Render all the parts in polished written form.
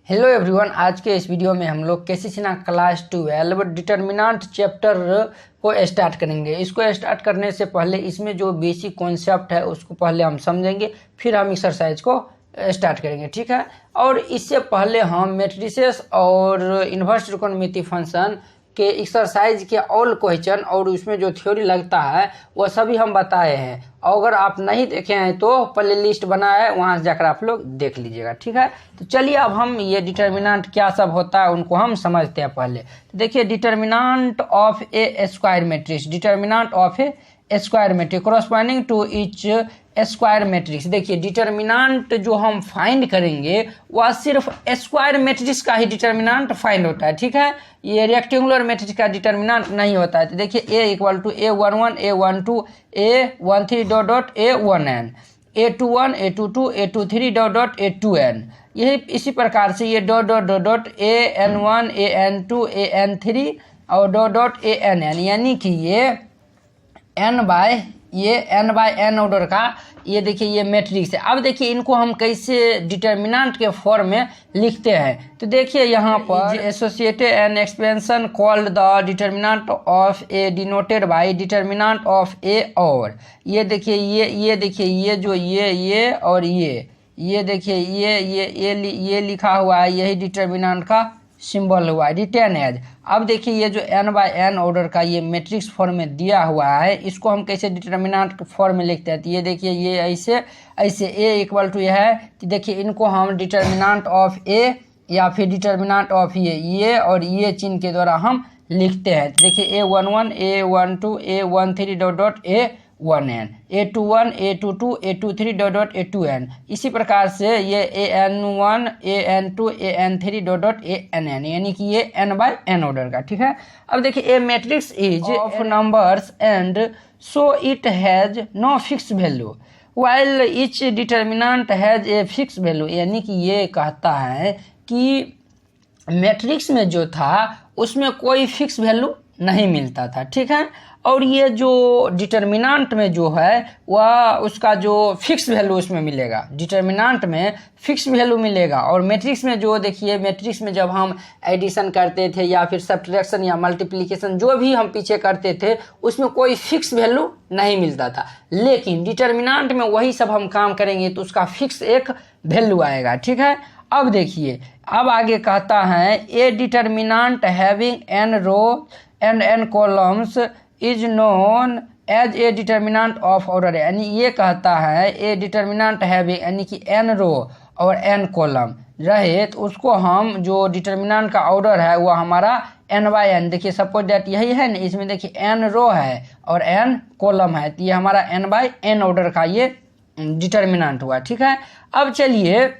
Hello everyone, आज के इस वीडियो में हम लोग केसीसीना क्लास 12 डिटर्मिनेंट चैप्टर को स्टार्ट करेंगे। इसको स्टार्ट करने से पहले इसमें जो बेसिक कॉन्सेप्ट है उसको पहले हम समझेंगे, फिर हम एक्सरसाइज को स्टार्ट करेंगे, ठीक है। और इससे पहले हम मैट्रिसेस और इन्वर्स त्रिकोणमिति फंक्शन के एक्सरसाइज के ऑल क्वेश्चन और उसमें जो थ्योरी लगता है वह सभी हम बताए हैं। और अगर आप नहीं देखे हैं तो प्ले लिस्ट बना है, वहाँ से जाकर आप लोग देख लीजिएगा, ठीक है। तो चलिए अब हम ये डिटर्मिनेंट क्या सब होता है उनको हम समझते हैं पहले। तो देखिए, determinant of a square matrix, determinant of a square matrix corresponding to each square matrix. देखिए, डिटर्मिनेंट जो हम फाइंड करेंगे वह सिर्फ स्क्वायर मैट्रिक्स का ही डिटर्मिनेंट फाइंड होता है, ठीक है। ये रेक्टेंगुलर मैट्रिक्स का डिटर्मिनेंट नहीं होता है। तो देखिए, a equal to a11 a12 a13 dot dot a1n a21 a22 a23 dot dot a2n। यही इसी प्रकार से ये dot dot dot dot an1 an2 an3 और डॉट डॉट ann, यानी कि ये n बाय n ऑर्डर का ये देखिए ये मैट्रिक्स है। अब देखिए इनको हम कैसे डिटर्मिनेंट के फॉर्म में लिखते हैं। तो देखिए यहाँ पर associated and expansion called the determinant of A denoted by determinant of A. और ये देखिए ये देखिए ये जो ये और ये देखिए ये लिखा हुआ है, यही डिटर्मिनेंट का सिंबल हुआ है, रिटेन एज। अब देखिए ये जो n बाय n ऑर्डर का ये मैट्रिक्स फॉर्म में दिया हुआ है, इसको हम कैसे डिटर्मिनेंट फॉर्म में लिखते हैं। तो ये देखिए ये ऐसे a इक्वल टू है। तो देखिए इनको हम डिटर्मिनेंट ऑफ a या फिर डिटर्मिनेंट ऑफ ये और ये चिन्ह के द्वारा हम लिखते हैं। तो देखिए a11 a12 a13 dot dot a1n a21 a22 a23 dot dot a2n। इसी प्रकार से ये an1 an2 an3 dot dot ann, यानी कि ये n बाय n ऑर्डर का, ठीक है। अब देखिए a matrix is of numbers and so it has no fix value while each determinant has a fix value, यानी कि ये कहता है कि मैट्रिक्स में जो था उसमें कोई फिक्स वैल्यू नहीं मिलता था, ठीक है। और ये जो डिटर्मिनेंट में जो है वह उसका जो फिक्स वैल्यू उसमें मिलेगा, डिटर्मिनेंट में फिक्स वैल्यू मिलेगा। और मैट्रिक्स में जो देखिए, मैट्रिक्स में जब हम एडिशन करते थे या फिर सब्ट्रैक्शन या मल्टीप्लिकेशन जो भी हम पीछे करते थे उसमें कोई फिक्स वैल्यू नहीं मिलता था। लेकिन डिटर्मिनेंट में वही सब हम काम करेंगे तो उसका फिक्स एक वैल्यू आएगा, ठीक है। अब देखिए, अब आगे कहता है a determinant having n row and n columns is known as a determinant of order, यानी ये कहता है ए डिटर्मिनेंट हैविंग यानी कि एन रो और एन कॉलम रहे तो उसको हम जो डिटर्मिनेंट का ऑर्डर है वो हमारा n बाय n। देखिए सपोज दैट यही है ना, इसमें देखिए n रो है और n कॉलम है, तो ये हमारा n बाय n ऑर्डर का ये डिटर्मिनेंट हुआ, ठीक है। अब चलिए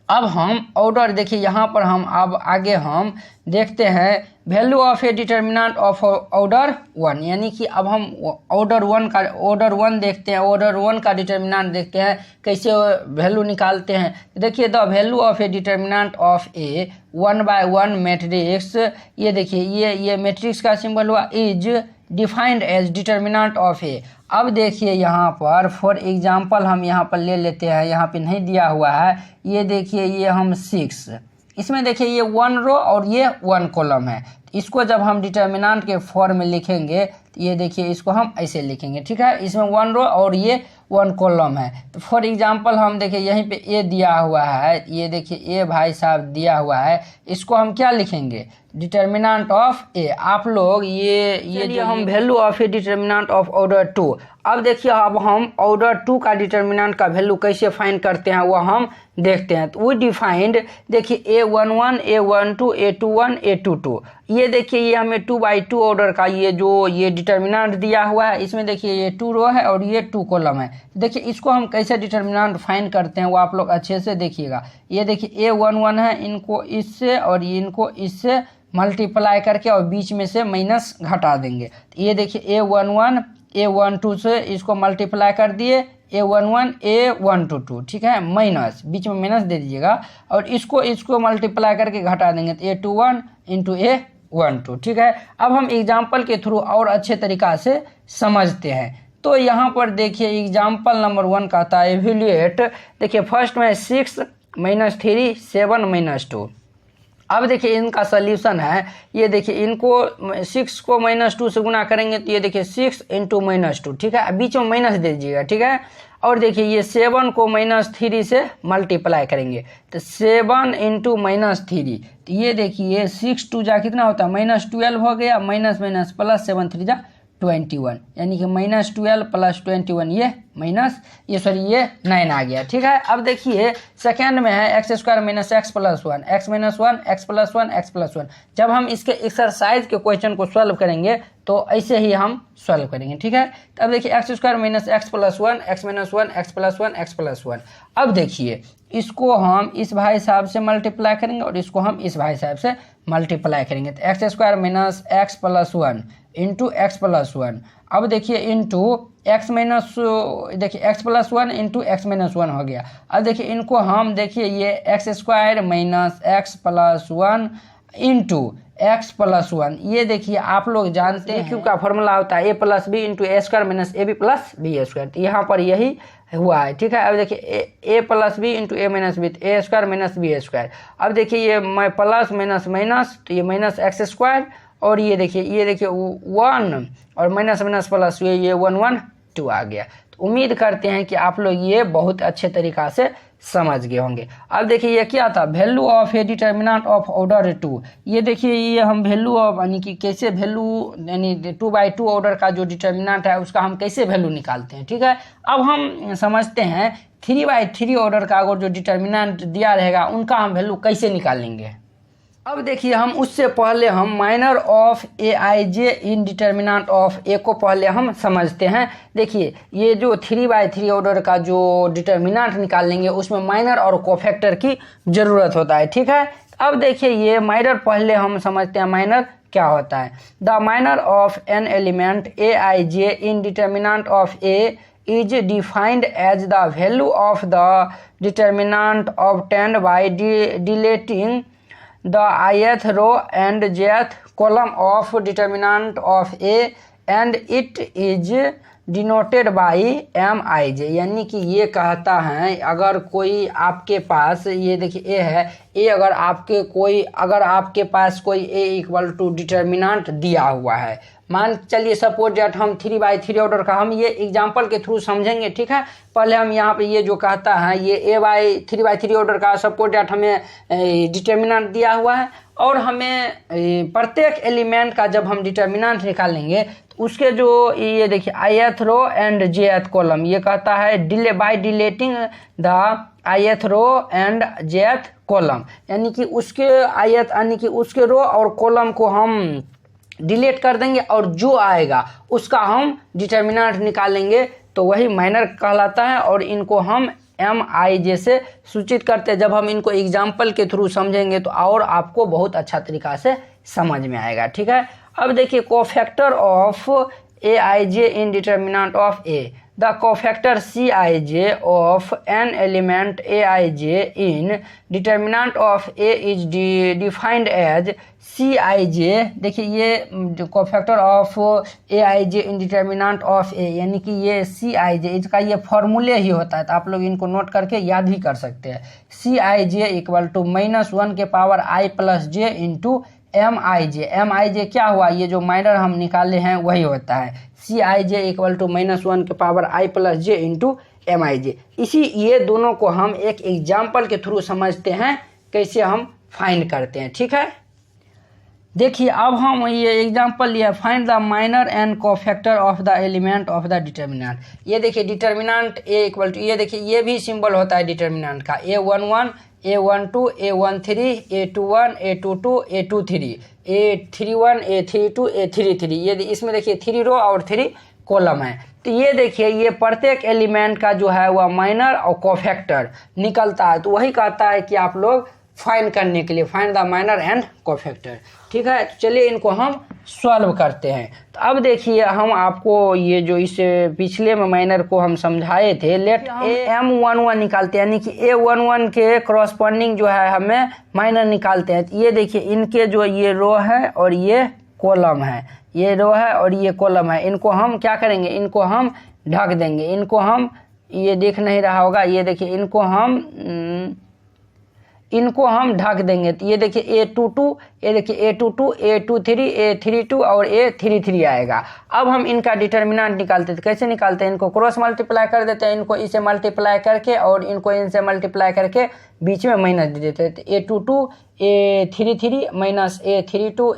अब हम ऑर्डर देखिए, यहाँ पर हम अब आगे हम देखते हैं value of A determinant of order 1, यानी कि अब हम ऑर्डर 1 देखते हैं, ऑर्डर 1 का डिटर्मिनेंट देखते हैं कैसे वैल्यू निकालते हैं। देखिए the value of A determinant of A 1 by 1 matrix, ये देखिए ये मैट्रिक्स का सिंबल हुआ, is defined as determinant of A. अब देखिए यहाँ पर फॉर एग्जांपल हम यहाँ पर ले लेते हैं, यहाँ पे नहीं दिया हुआ है, ये देखिए ये हम 6, इसमें देखिए ये 1 रो और ये 1 कॉलम है। इसको जब हम डिटर्मिनेंट के फॉर्म में लिखेंगे तो ये देखिए इसको हम ऐसे लिखेंगे, ठीक है। इसमें 1 रो और ये 1 कॉलम है। तो फॉर एग्जांपल हम देखिए यहीं पे ए दिया हुआ है, ये देखिए ए भाई साहब दिया हुआ है, इसको हम क्या लिखेंगे, डिटर्मिनेंट ऑफ ए। आप लोग ये जो हम value of A determinant of order 2। अब देखिए अब हम ऑर्डर 2 का डिटर्मिनेंट का वैल्यू कैसे फाइंड करते हैं वो हम देखते हैं। तो वो डिफाइंड देखिए a11 a12 a21 a22, ये देखिए ये हमें 2 बाई 2 ऑर्डर का ये डिटर्मिनेंट दिया हुआ है। इसमें देखिए ये 2 रो है और ये 2 कॉलम है। देखिए इसको हम कैसे डिटर्मिनेंट फाइंड करते हैं वो आप लोग अच्छे से देखिएगा। ये देखिए a11 है, इनको इससे और इनको इससे मल्टीप्लाई करके और बीच में से माइनस घटा देंगे। तो ये देखिए a11 a12 से इसको मल्टीप्लाई कर दिए, a11 a122, ठीक है, माइनस बीच में माइनस दे दीजिएगा और इसको मल्टीप्लाई करके घटा देंगे तो a21 इंटू a12, ठीक है। अब हम एग्जाम्पल के थ्रू और अच्छे तरीका से समझते हैं। तो यहाँ पर देखिए एग्जाम्पल नंबर 1 कहता है एवेल्युएट, देखिए फर्स्ट में 6 -3 7 -2। अब देखिए इनका सल्यूशन है, ये देखिए इनको 6 को -2 से गुना करेंगे तो ये देखिए 6 × -2, ठीक है, बीच में माइनस दे दीजिएगा, ठीक है। और देखिए ये 7 को -3 से मल्टीप्लाई करेंगे तो 7 × -3, तो ये देखिए 6 2 जा कितना होता है -12 हो गया, माइनस माइनस प्लस 7 3 जा 21, यानी कि -12 + 21 ये ये 9 आ गया, ठीक है। अब देखिए सेकेंड में है x² - x + 1 x + 1 x + 1। जब हम इसके एक्सरसाइज के क्वेश्चन को सॉल्व करेंगे तो ऐसे ही हम सॉल्व करेंगे, ठीक है। तो अब देखिए x² - x + 1 x - 1 x + 1 x + 1। अब देखिए इसको हम इस भाई साहब से मल्टीप्लाई करेंगे और इसको हम इस भाई साहब से मल्टीप्लाई करेंगे, तो x² - x + 1 इंटू x + 1। अब देखिए इंटू देखिए x + 1 इंटू x - 1 हो गया। अब देखिए इनको हम देखिए ये x² - x + 1 इंटू x + 1, ये देखिए आप लोग जानते हैं क्यू का फॉर्मूला होता है a + b into a² - ab + b², तो यहाँ पर यही हुआ है, ठीक है। अब देखिए a + b into a - b, a² - b²। अब देखिए ये प्लस माइनस माइनस, तो ये -x², और ये देखिए 1 और माइनस माइनस प्लस ये 1 1 2 आ गया। तो उम्मीद करते हैं कि आप लोग ये बहुत अच्छे तरीक़ा से समझ गए होंगे। अब देखिए ये क्या था, value of A determinant of order 2। ये देखिए ये हम वैल्यू ऑफ यानी कि कैसे वैल्यू यानी 2/2 ऑर्डर का जो डिटर्मिनेंट है उसका हम कैसे वैल्यू निकालते हैं, ठीक है। अब हम समझते हैं 3/3 ऑर्डर का अगर जो डिटर्मिनेंट दिया रहेगा उनका हम वैल्यू कैसे निकालेंगे। अब देखिए हम उससे पहले हम minor of aij in determinant of A को पहले हम समझते हैं। देखिए ये जो 3/3 ऑर्डर का जो डिटर्मिनेंट निकालेंगे उसमें माइनर और कोफैक्टर की ज़रूरत होता है, ठीक है। अब देखिए ये माइनर पहले हम समझते हैं माइनर क्या होता है। The minor of an element aij in determinant of A is defined as the value of the determinant obtained by deleting the ith row and jth column of determinant of A and it is denoted by MIJ। यानी कि ये कहता है अगर कोई आपके पास ये देखिए ए है, ए अगर आपके पास कोई A = डिटर्मिनेंट दिया हुआ है, मान चलिए सपोज डेट हम 3/3 ऑर्डर का हम ये एग्जांपल के थ्रू समझेंगे, ठीक है। पहले हम यहाँ पे ये जो कहता है ये A/3/3 ऑर्डर का सपोज डेट हमें डिटर्मिनेंट दिया हुआ है और हमें प्रत्येक एलिमेंट का जब हम डिटर्मिनेंट निकालेंगे तो उसके जो ये देखिए ith row and jth column, ये कहता है deleting the ith row and jth column, यानी कि उसके यानी कि उसके रो और कॉलम को हम डिलीट कर देंगे और जो आएगा उसका हम डिटर्मिनेंट निकालेंगे, तो वही माइनर कहलाता है। और इनको हम MIJ से सूचित करते हैं। जब हम इनको एग्जाम्पल के थ्रू समझेंगे तो और आपको बहुत अच्छा तरीक़ा से समझ में आएगा, ठीक है। अब देखिए cofactor of aij in determinant of A। The cofactor Cij of an element aij in determinant of A is defined as Cij। देखिए ये cofactor of aij in determinant of A, यानी कि ये Cij इसका ये फॉर्मूले ही होता है, तो आप लोग इनको नोट करके याद भी कर सकते हैं। Cij = -1 के power i + j into MIJ क्या हुआ, ये जो माइनर हम निकाले हैं वही होता है। Cij = -1 के power i + j into MIJ। ये दोनों को हम एक एग्जाम्पल के थ्रू समझते हैं कैसे हम फाइंड करते हैं, ठीक है। देखिए अब हम ये एग्जाम्पल लिया, find the minor and cofactor of the element of the determinant. ये देखिए डिटर्मिनेंट A ये देखिए ये भी सिंबल होता है डिटर्मिनेंट का, A11 A12 A13 A21 A22 A23 A31 A32 A33। ये इसमें देखिए 3 रो और 3 कॉलम है। तो ये देखिए ये प्रत्येक एलिमेंट का जो है वह माइनर और कोफैक्टर निकलता है, तो वही कहता है कि आप लोग फाइंड करने के लिए find the minor and cofactor, ठीक है। तो चलिए इनको हम सॉल्व करते हैं। तो अब देखिए हम आपको ये जो इस पिछले में माइनर को हम समझाए थे, लेट M11 निकालते हैं, यानी कि A11 के क्रॉसपॉन्डिंग जो है हमें माइनर निकालते हैं। ये देखिए इनके जो ये रो है और ये कॉलम है, ये रो है और ये कॉलम है, इनको हम क्या करेंगे, इनको हम ढक देंगे। इनको हम ये देख नहीं रहा होगा, ये देखिए इनको हम इनको हम ढक देंगे। तो ये देखिए A22, ये देखिए A22, A23, A32 और A33 आएगा। अब हम इनका डिटर्मिनेंट निकालते हैं। तो कैसे निकालते हैं? इनको क्रॉस मल्टीप्लाई कर देते हैं, इनको इसे मल्टीप्लाई करके और इनको इनसे मल्टीप्लाई करके बीच में माइनस दे देते हैं। तो A22 A33 minus A32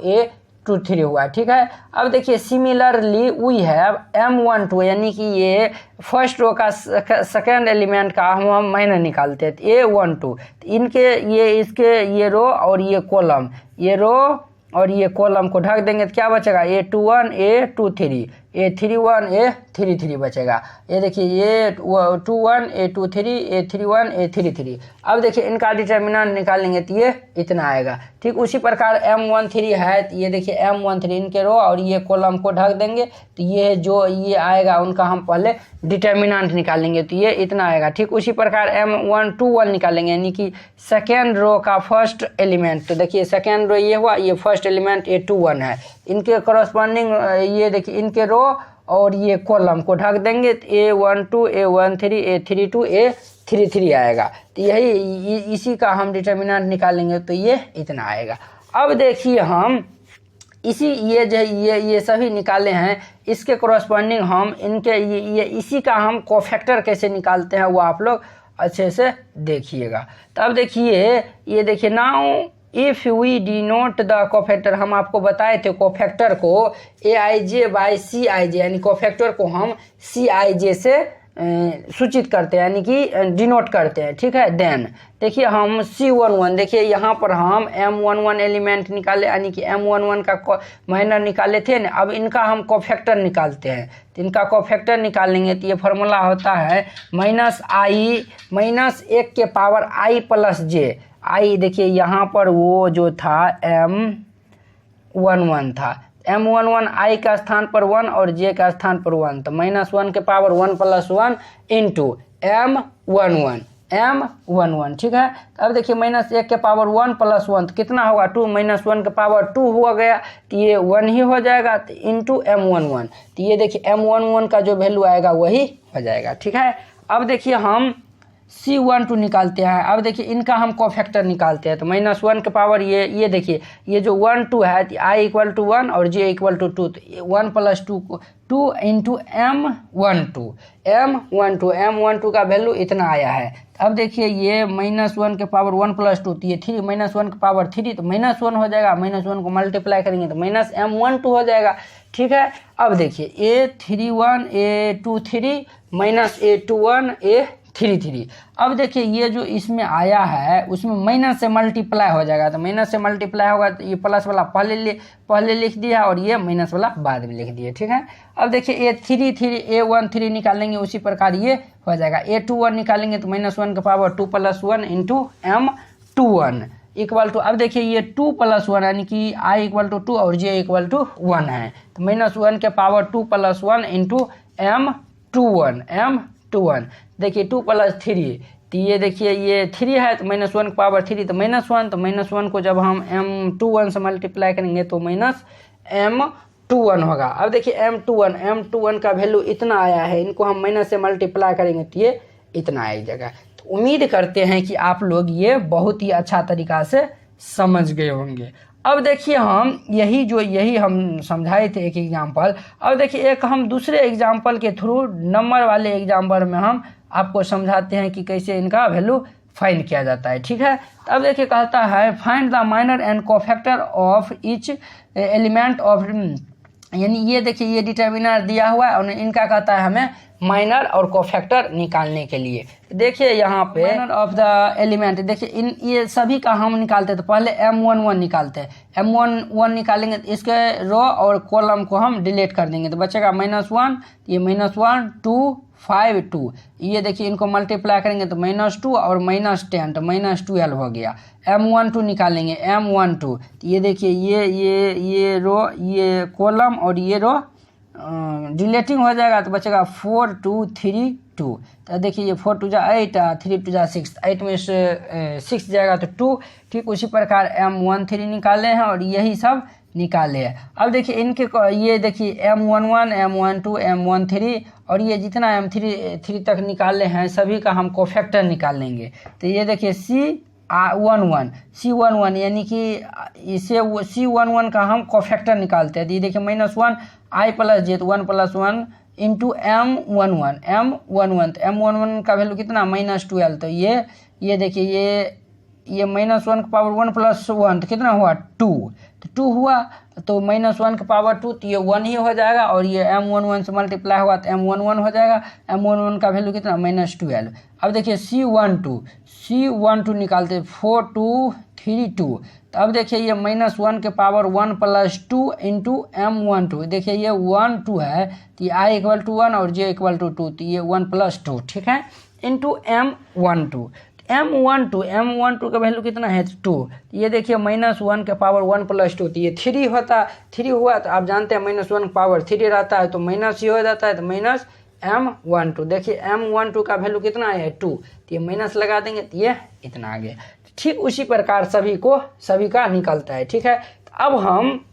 A23 हुआ, ठीक है। अब देखिए सिमिलरली वी हैव M12, यानी कि ये फर्स्ट रो का सेकेंड एलिमेंट का हम माइनस निकालते हैं। A12 इनके इसके ये रो और ये कॉलम, ये रो और ये कॉलम को ढक देंगे तो क्या बचेगा? A21 A23 A31 A33 बचेगा। ये देखिए ये 21 A23 A31 A33। अब देखिए इनका डिटर्मिनेंट निकालेंगे तो ये इतना आएगा। ठीक उसी प्रकार M13 है, तो ये देखिए M13 इनके रो और ये कॉलम को ढक देंगे तो ये जो ये आएगा उनका हम पहले डिटर्मिनेंट निकालेंगे तो ये इतना आएगा। ठीक उसी प्रकार M121 निकालेंगे, यानी कि सेकेंड रो का फर्स्ट एलिमेंट। तो देखिए सेकेंड रो ये हुआ, ये फर्स्ट एलिमेंट A21 है, इनके करस्पॉन्डिंग ये देखिए इनके रो और ये कॉलम को ढक देंगे तो A12 A13 A32 A33 आएगा। तो यही इसी का हम डिटर्मिनेंट निकालेंगे तो ये इतना आएगा। अब देखिए हम इसी ये सभी निकाले हैं, इसके करस्पॉन्डिंग हम इनके ये इसी का हम कोफैक्टर कैसे निकालते हैं वो आप लोग अच्छे से देखिएगा। तो अब देखिए ये देखिए now if we denote the cofactor, हम आपको बताए थे कोफैक्टर को AIJ बाई CIJ, यानी कोफैक्टर को हम CIJ से सूचित करते हैं, यानी कि डिनोट करते हैं। ठीक है, देन देखिए हम C11, देखिए यहाँ पर हम M11 एलिमेंट निकाले, यानी कि M11 का माइनर निकाले थे ना। अब इनका हम कोफैक्टर निकालते हैं, तो इनका कोफैक्टर निकालेंगे तो ये फार्मूला होता है -i -1 के power i plus j। i देखिए यहाँ पर वो जो था M11 था, M11 i का स्थान पर 1 और j का स्थान पर 1, तो -1 के पावर 1 प्लस 1 इंटू M11। ठीक है, अब देखिए -1 के पावर 1 प्लस 1 तो कितना होगा? 2 -1 के पावर 2 हुआ गया तो ये 1 ही हो जाएगा, तो इंटू M11। तो ये देखिए M11 का जो वैल्यू आएगा वही हो जाएगा। ठीक है, अब देखिए हम C12 निकालते हैं। अब देखिए इनका हम कोफैक्टर निकालते हैं, तो -1 के पावर ये देखिए ये जो 1 2 है तो i = 1 और j = 2, तो 1 + 2 इंटू M12 का वैल्यू इतना आया है। अब देखिए ये -1 के पावर 1 + 2 तो ये 3 -1 के पावर 3 तो -1 हो जाएगा, -1 को मल्टीप्लाई करेंगे तो -M12 हो जाएगा। ठीक है, अब देखिए A31 A23 A21 A33। अब देखिए ये जो इसमें आया है उसमें माइनस से मल्टीप्लाई हो जाएगा, तो माइनस से मल्टीप्लाई होगा तो ये प्लस वाला पहले लिख दिया और ये माइनस वाला बाद में लिख दिए। ठीक है, अब देखिए A13 निकालेंगे, उसी प्रकार ये हो जाएगा। A21 निकालेंगे तो -1 के power 2 + 1 into M21 equal to, अब देखिए ये 2 + 1 यानी कि i = 2 और j = 1 है, तो -1 के पावर 2 + 1 इंटू M21 देखिए 2 + 3 तो ये देखिए ये 3 है तो -1 के पावर 3 तो -1, तो -1 को जब हम M21 से मल्टीप्लाई करेंगे तो -M21 होगा। अब देखिए M21 का वैल्यू इतना आया है, इनको हम माइनस से मल्टीप्लाई करेंगे तो ये इतना आएगा। तो उम्मीद करते हैं कि आप लोग ये बहुत ही अच्छा तरीका से समझ गए होंगे। अब देखिए हम यही हम समझाए थे एक एग्जाम्पल। अब देखिए एक हम दूसरे एग्जाम्पल के थ्रू नंबर वाले एग्जाम्पल में हम आपको समझाते हैं कि कैसे इनका वैल्यू फाइंड किया जाता है। ठीक है, अब देखिए कहता है find the minor and cofactor of each element of, यानी ये देखिए ये डिटर्मिनर दिया हुआ है और इनका कहता है हमें माइनर और कोफैक्टर निकालने के लिए। देखिए यहाँ पे माइनर ऑफ द एलिमेंट, देखिए ये सभी का हम निकालते हैं। तो पहले M11 निकालते हैं, M11 निकालेंगे तो इसके रो और कॉलम को हम डिलीट कर देंगे तो बचेगा -1, ये -1 2 5 2, ये देखिए इनको मल्टीप्लाई करेंगे तो -2 और -10 तो -12 हो गया। M12 निकालेंगे, M12 तो ये देखिए ये रो ये कॉलम और ये रो डिलीटिंग हो जाएगा तो बचेगा 4 2 3 2। तो देखिए ये 4 2 जा 8 3 2 जा 6, 8 में से 6 जाएगा तो 2। ठीक उसी प्रकार M13 निकाले हैं और यही सब निकाले हैं। अब देखिए इनके ये देखिए M11 M12 M13 और ये जितना M3 तक निकाले हैं सभी का हम कोफैक्टर निकाल लेंगे। तो ये देखिए 11 C11 यानी कि इसे C11 का हम कोफैक्टर निकालते हैं। तो ये देखिए -1 I प्लस जे, तो 1 + 1 इंटू M11 तो M11 का वैल्यू कितना -12। तो ये देखिए ये -1 का पावर 1 + 1 तो कितना हुआ 2, तो 2 हुआ, तो -1 का पावर 2 तो ये 1 ही हो जाएगा, और ये M11 से मल्टीप्लाई हुआ तो M11 हो जाएगा। M11 का वैल्यू कितना -12। अब देखिए C12 निकालते 4 2 3 2। तो अब देखिए ये -1 के पावर 1 + 2 इंटू M12, देखिए ये 1 2 है, तो ये I = 1 और J = 2, तो ये 1 + 2 ठीक है, इंटू M12। M12 का वैल्यू कितना है 2। ये देखिए -1 के पावर 1 + 2 तो ये 3 होता, 3 हुआ, तो आप जानते हैं -1 का पावर 3 रहता है, तो माइनस ही हो जाता है, तो -M12। देखिए M12 का वैल्यू कितना है 2, तो ये माइनस लगा देंगे, तो ये इतना आ गया। ठीक उसी प्रकार सभी का निकलता है। ठीक है, तो अब हम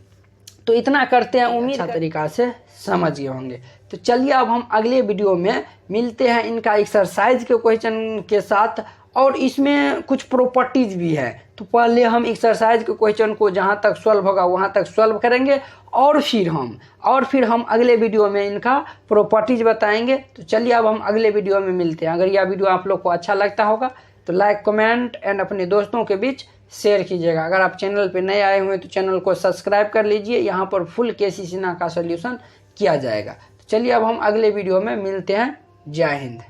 तो इतना करते हैं, उम्मीद अच्छा तरीका से समझ गए होंगे। तो चलिए अब हम अगले वीडियो में मिलते हैं इनका एक्सरसाइज के क्वेश्चन के साथ, और इसमें कुछ प्रॉपर्टीज भी है। तो पहले हम एक्सरसाइज के क्वेश्चन को जहाँ तक सॉल्व होगा वहाँ तक सॉल्व करेंगे, और फिर हम अगले वीडियो में इनका प्रॉपर्टीज बताएंगे। तो चलिए अब हम अगले वीडियो में मिलते हैं। अगर यह वीडियो आप लोग को अच्छा लगता होगा तो लाइक, कमेंट एंड अपने दोस्तों के बीच शेयर कीजिएगा। अगर आप चैनल पे नए आए हुए हैं तो चैनल को सब्सक्राइब कर लीजिए, यहाँ पर फुल केसी सिन्हा का सोल्यूशन किया जाएगा। तो चलिए अब हम अगले वीडियो में मिलते हैं। जय हिंद।